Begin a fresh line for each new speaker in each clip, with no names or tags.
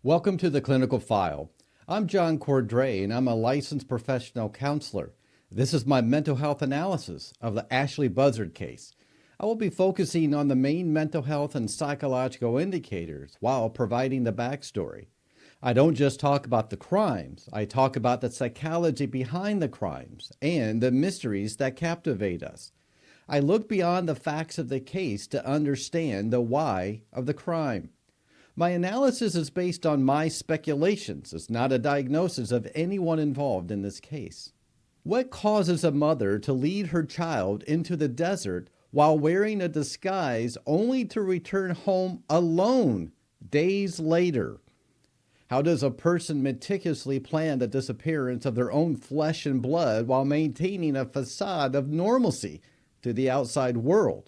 Welcome to the Clinical File. I'm John Cordray, and I'm a licensed professional counselor. This is my mental health analysis of the Ashley Buzzard case. I will be focusing on the main mental health and psychological indicators while providing the backstory. I don't just talk about the crimes, I talk about the psychology behind the crimes and the mysteries that captivate us. I look beyond the facts of the case to understand the why of the crime. My analysis is based on my speculations. It's not a diagnosis of anyone involved in this case. What causes a mother to lead her child into the desert while wearing a disguise only to return home alone days later? How does a person meticulously plan the disappearance of their own flesh and blood while maintaining a facade of normalcy to the outside world?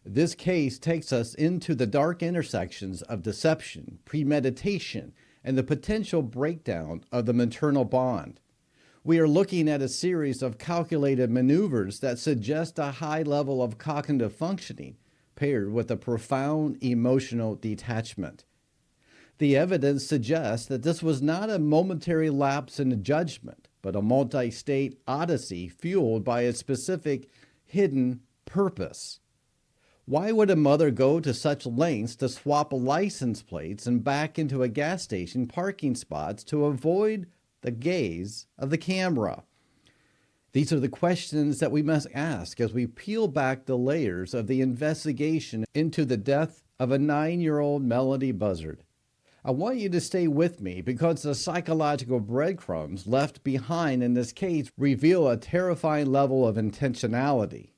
This case takes us into the dark intersections of deception, premeditation, and the potential breakdown of the maternal bond. We are looking at a series of calculated maneuvers that suggest a high level of cognitive functioning paired with a profound emotional detachment. The evidence suggests that this was not a momentary lapse in judgment, but a multi-state odyssey fueled by a specific hidden purpose. Why would a mother go to such lengths to swap license plates and back into a gas station parking spots to avoid the gaze of the camera? These are the questions that we must ask as we peel back the layers of the investigation into the death of a 9-year-old Melodee Buzzard. I want you to stay with me because the psychological breadcrumbs left behind in this case reveal a terrifying level of intentionality.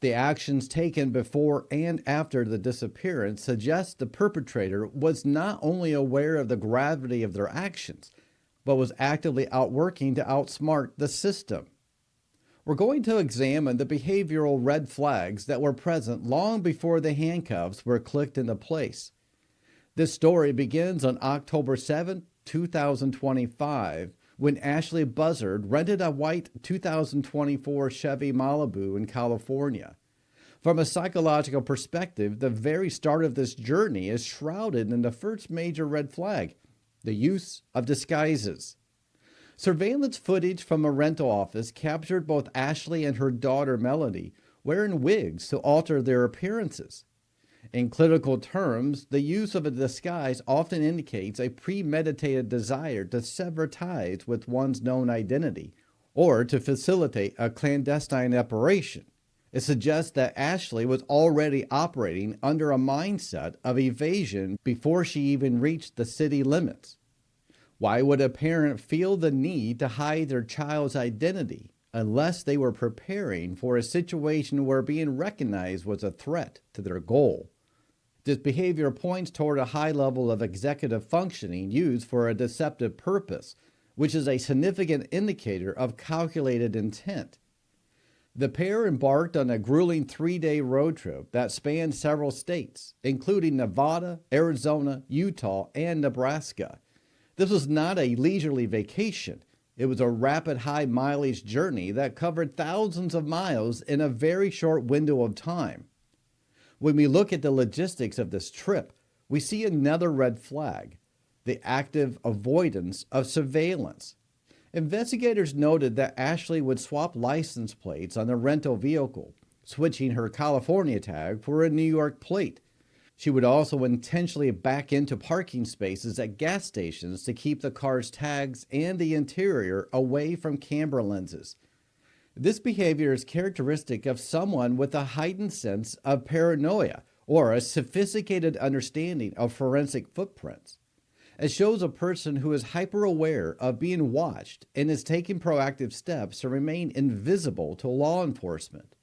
The actions taken before and after the disappearance suggest the perpetrator was not only aware of the gravity of their actions, but was actively outworking to outsmart the system. We're going to examine the behavioral red flags that were present long before the handcuffs were clicked into place. This story begins on October 7, 2025, when Ashley Buzzard rented a white 2024 Chevy Malibu in California. From a psychological perspective, the very start of this journey is shrouded in the first major red flag, the use of disguises. Surveillance footage from a rental office captured both Ashley and her daughter Melodee wearing wigs to alter their appearances. In clinical terms, the use of a disguise often indicates a premeditated desire to sever ties with one's known identity or to facilitate a clandestine operation. It suggests that Ashley was already operating under a mindset of evasion before she even reached the city limits. Why would a parent feel the need to hide their child's identity unless they were preparing for a situation where being recognized was a threat to their goal? This behavior points toward a high level of executive functioning used for a deceptive purpose, which is a significant indicator of calculated intent. The pair embarked on a grueling 3-day road trip that spanned several states, including Nevada, Arizona, Utah, and Nebraska. This was not a leisurely vacation. It was a rapid high-mileage journey that covered thousands of miles in a very short window of time. When we look at the logistics of this trip, we see another red flag, the active avoidance of surveillance. Investigators noted that Ashley would swap license plates on the rental vehicle, switching her California tag for a New York plate. She would also intentionally back into parking spaces at gas stations to keep the car's tags and the interior away from camera lenses. This behavior is characteristic of someone with a heightened sense of paranoia or a sophisticated understanding of forensic footprints. It shows a person who is hyper-aware of being watched and is taking proactive steps to remain invisible to law enforcement.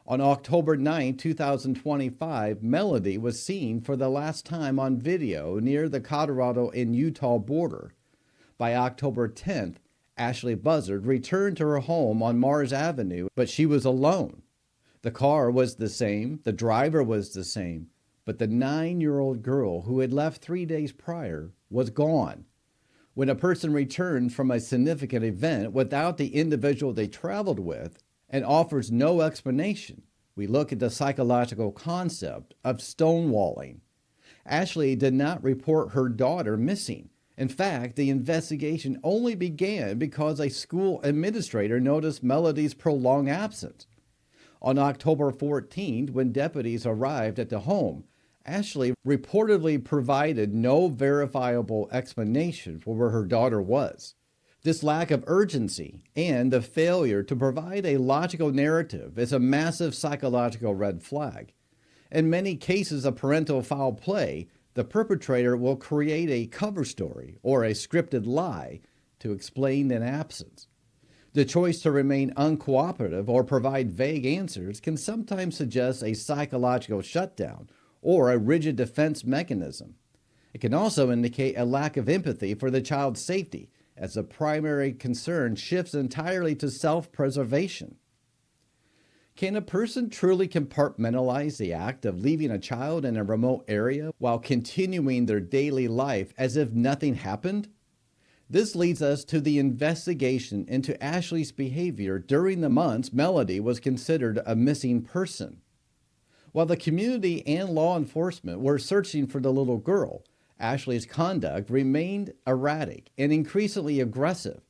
On October 9, 2025, Melodee was seen for the last time on video near the Colorado and Utah border. By October 10th, Ashley Buzzard returned to her home on Mars Avenue, but she was alone. The car was the same, the driver was the same, but the 9-year-old girl who had left 3 days prior was gone. When a person returns from a significant event without the individual they traveled with and offers no explanation, we look at the psychological concept of stonewalling. Ashley did not report her daughter missing. In fact, the investigation only began because a school administrator noticed Melodee's prolonged absence. On October 14th, when deputies arrived at the home, Ashley reportedly provided no verifiable explanation for where her daughter was. This lack of urgency and the failure to provide a logical narrative is a massive psychological red flag. In many cases of parental foul play, the perpetrator will create a cover story or a scripted lie to explain an absence. The choice to remain uncooperative or provide vague answers can sometimes suggest a psychological shutdown or a rigid defense mechanism. It can also indicate a lack of empathy for the child's safety, as the primary concern shifts entirely to self-preservation. Can a person truly compartmentalize the act of leaving a child in a remote area while continuing their daily life as if nothing happened? This leads us to the investigation into Ashley's behavior during the months Melodee was considered a missing person. While the community and law enforcement were searching for the little girl, Ashley's conduct remained erratic and increasingly aggressive.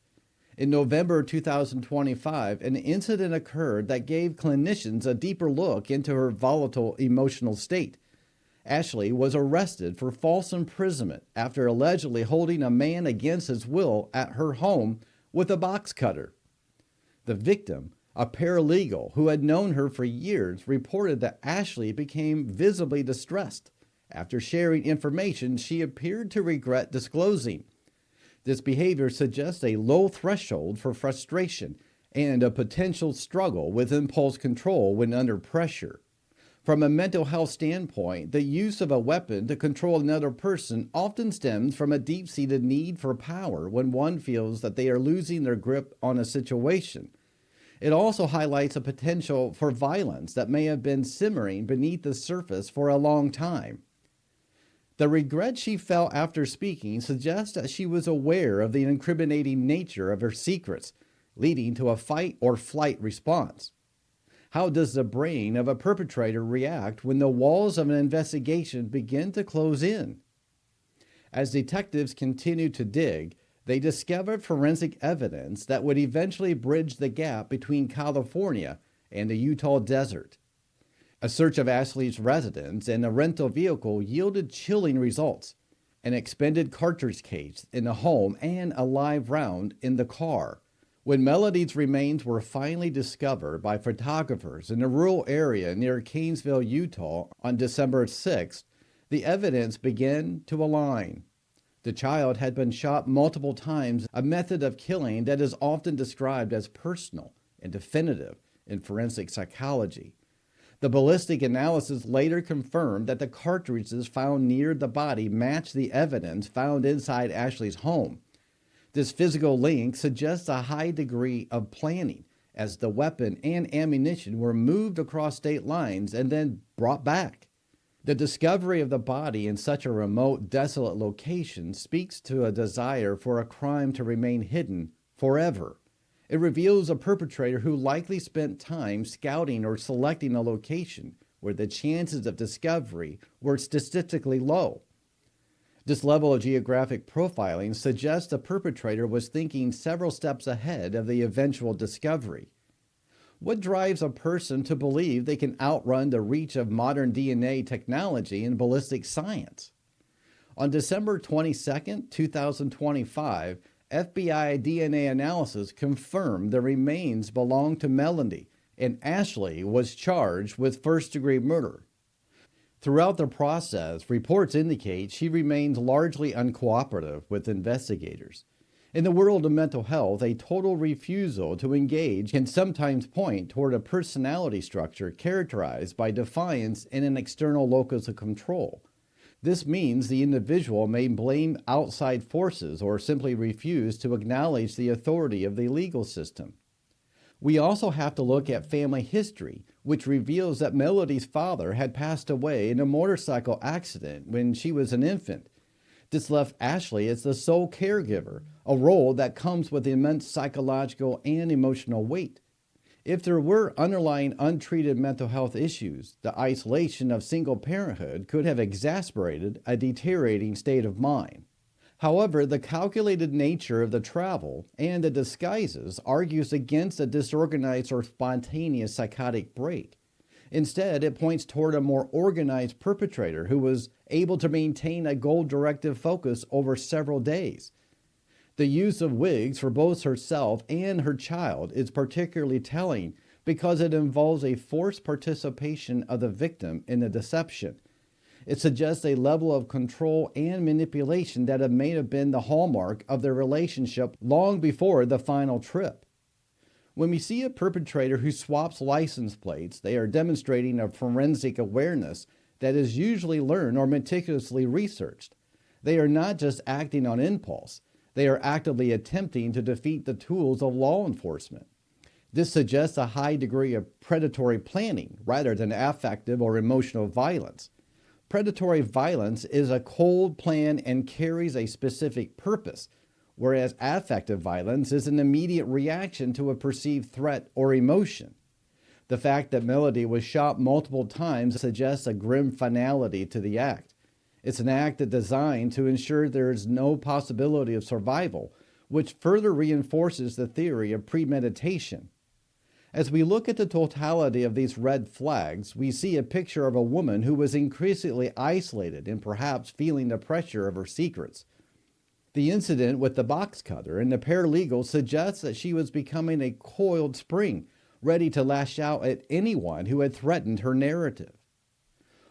In November 2025, an incident occurred that gave clinicians a deeper look into her volatile emotional state. Ashley was arrested for false imprisonment after allegedly holding a man against his will at her home with a box cutter. The victim, a paralegal who had known her for years, reported that Ashley became visibly distressed after sharing information she appeared to regret disclosing. This behavior suggests a low threshold for frustration and a potential struggle with impulse control when under pressure. From a mental health standpoint, the use of a weapon to control another person often stems from a deep-seated need for power when one feels that they are losing their grip on a situation. It also highlights a potential for violence that may have been simmering beneath the surface for a long time. The regret she felt after speaking suggests that she was aware of the incriminating nature of her secrets, leading to a fight or flight response. How does the brain of a perpetrator react when the walls of an investigation begin to close in? As detectives continued to dig, they discovered forensic evidence that would eventually bridge the gap between California and the Utah desert. A search of Ashley's residence and a rental vehicle yielded chilling results: an expended cartridge case in the home and a live round in the car. When Melodee's remains were finally discovered by photographers in a rural area near Canesville, Utah on December 6th, the evidence began to align. The child had been shot multiple times, a method of killing that is often described as personal and definitive in forensic psychology. The ballistic analysis later confirmed that the cartridges found near the body matched the evidence found inside Ashley's home. This physical link suggests a high degree of planning, as the weapon and ammunition were moved across state lines and then brought back. The discovery of the body in such a remote, desolate location speaks to a desire for a crime to remain hidden forever. It reveals a perpetrator who likely spent time scouting or selecting a location where the chances of discovery were statistically low. This level of geographic profiling suggests the perpetrator was thinking several steps ahead of the eventual discovery. What drives a person to believe they can outrun the reach of modern DNA technology and ballistic science? On December 22, 2025, FBI DNA analysis confirmed the remains belonged to Melodee, and Ashley was charged with first-degree murder. Throughout the process, reports indicate she remains largely uncooperative with investigators. In the world of mental health, a total refusal to engage can sometimes point toward a personality structure characterized by defiance and an external locus of control. This means the individual may blame outside forces or simply refuse to acknowledge the authority of the legal system. We also have to look at family history, which reveals that Melodee's father had passed away in a motorcycle accident when she was an infant. This left Ashley as the sole caregiver, a role that comes with immense psychological and emotional weight. If there were underlying untreated mental health issues, the isolation of single parenthood could have exacerbated a deteriorating state of mind. However, the calculated nature of the travel and the disguises argues against a disorganized or spontaneous psychotic break. Instead, it points toward a more organized perpetrator who was able to maintain a goal-directed focus over several days. The use of wigs for both herself and her child is particularly telling because it involves a forced participation of the victim in the deception. It suggests a level of control and manipulation that may have been the hallmark of their relationship long before the final trip. When we see a perpetrator who swaps license plates, they are demonstrating a forensic awareness that is usually learned or meticulously researched. They are not just acting on impulse. They are actively attempting to defeat the tools of law enforcement. This suggests a high degree of predatory planning rather than affective or emotional violence. Predatory violence is a cold plan and carries a specific purpose, whereas affective violence is an immediate reaction to a perceived threat or emotion. The fact that Melodee was shot multiple times suggests a grim finality to the act. It's an act designed to ensure there is no possibility of survival, which further reinforces the theory of premeditation. As we look at the totality of these red flags, we see a picture of a woman who was increasingly isolated and perhaps feeling the pressure of her secrets. The incident with the box cutter and the paralegal suggests that she was becoming a coiled spring, ready to lash out at anyone who had threatened her narrative.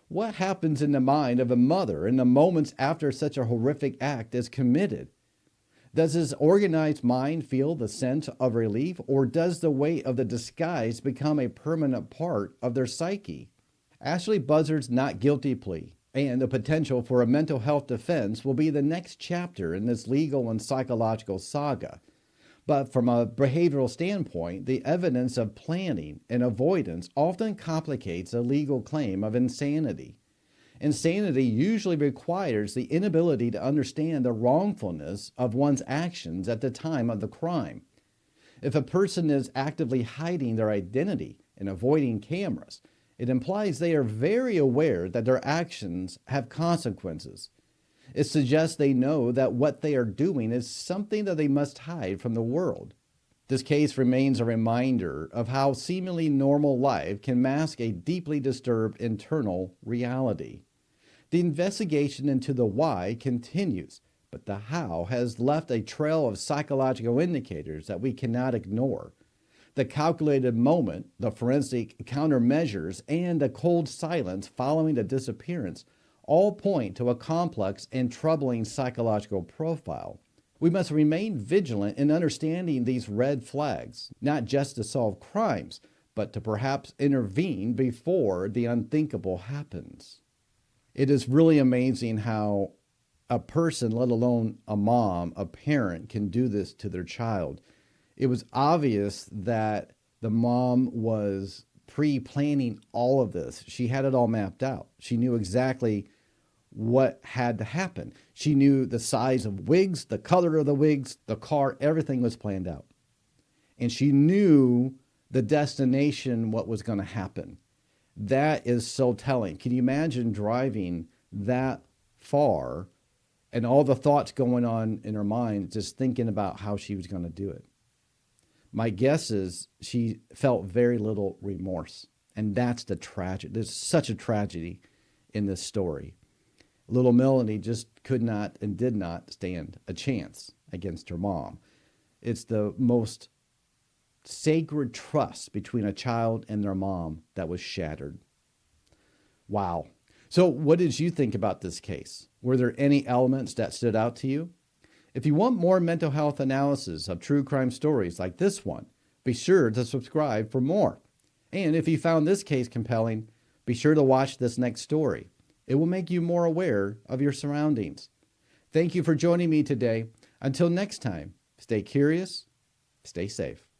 What happens in the mind of a mother in the moments after such a horrific act is committed? Does his organized mind feel the sense of relief, or does the weight of the disguise become a permanent part of their psyche? Ashley Buzzard's not guilty plea and the potential for a mental health defense will be the next chapter in this legal and psychological saga. But from a behavioral standpoint, the evidence of planning and avoidance often complicates a legal claim of insanity. Insanity usually requires the inability to understand the wrongfulness of one's actions at the time of the crime. If a person is actively hiding their identity and avoiding cameras, it implies they are very aware that their actions have consequences. It suggests they know that what they are doing is something that they must hide from the world. This case remains a reminder of how seemingly normal life can mask a deeply disturbed internal reality. The investigation into the why continues, but the how has left a trail of psychological indicators that we cannot ignore. The calculated moment, the forensic countermeasures, and the cold silence following the disappearance all point to a complex and troubling psychological profile. We must remain vigilant in understanding these red flags, not just to solve crimes, but to perhaps intervene before the unthinkable happens. It is really amazing how a person, let alone a mom, a parent, can do this to their child. It was obvious that the mom was pre-planning all of this. She had it all mapped out. She knew exactly what had to happen. She knew the size of wigs, the color of the wigs, the car, everything was planned out. And she knew the destination, what was going to happen. That is so telling. Can you imagine driving that far and all the thoughts going on in her mind, just thinking about how she was going to do it? My guess is she felt very little remorse. And that's the tragedy. There's such a tragedy in this story. Little Melodee just could not and did not stand a chance against her mom. It's the most sacred trust between a child and their mom that was shattered. Wow. So what did you think about this case? Were there any elements that stood out to you? If you want more mental health analysis of true crime stories like this one, be sure to subscribe for more. And if you found this case compelling, be sure to watch this next story. It will make you more aware of your surroundings. Thank you for joining me today. Until next time, stay curious, stay safe.